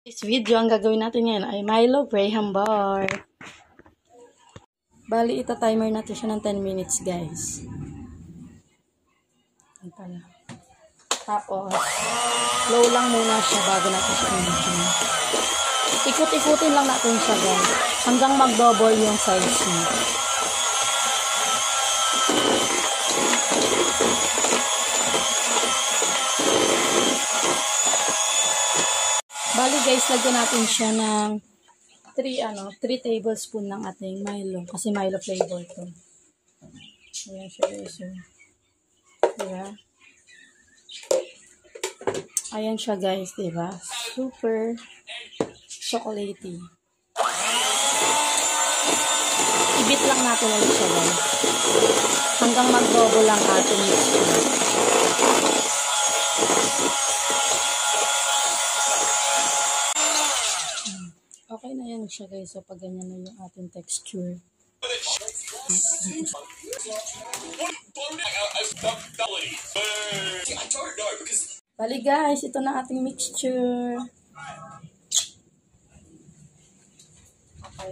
This video, ang gagawin natin ngayon ay Milo Graham Bar. Bali, ita-timer natin siya ng 10 minutes, guys. Ayan pala. Tapos, low lang muna siya bago natin siya i-machine. Ikot-ikutin lang natin siya, guys. Hanggang mag-double yung size niya. Bali guys, lagyan natin siya ng 3 tablespoon ng ating Milo. Kasi Milo flavor to. Ayan siya guys. Diba? Ayan siya guys, diba? Super chocolatey. Ibit lang natin ulit siya guys. Hanggang mag-double lang ating mixture. Okay na yan siya guys. So, pag ganyan na yung ating texture. Bali guys, ito na ating mixture. Okay.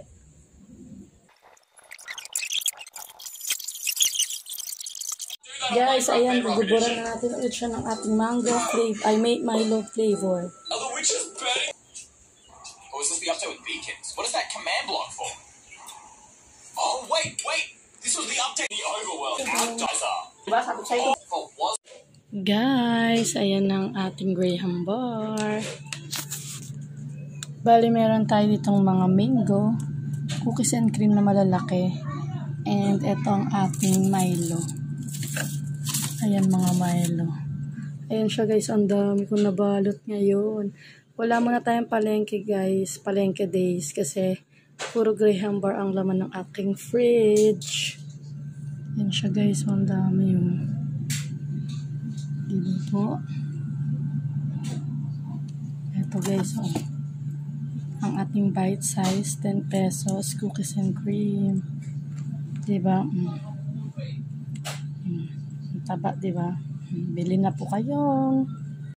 Guys, ayan, guguburan na natin ulit siya ng ating mango flavor. I made Milo flavor. Or is this the update with beacons? What is that command block for? Oh, wait! This was the update the overworld appetizer. Guys, ayan ang ating Graham Bar. Bali, meron tayo ditong mga mango, cookies and cream na malalaki, and ito ang ating Milo. Ayan mga Milo. Ayan siya guys, ang dami kong nabalot ngayon. Wala muna tayong palengke guys, palengke days, kasi puro Graham Bar ang laman ng aking fridge. Ayan siya guys, ang dami yun. Diba po? Ito guys, oh. Ang ating bite size, 10 pesos, cookies and cream. Diba? Ang taba, diba? Bili na po kayo.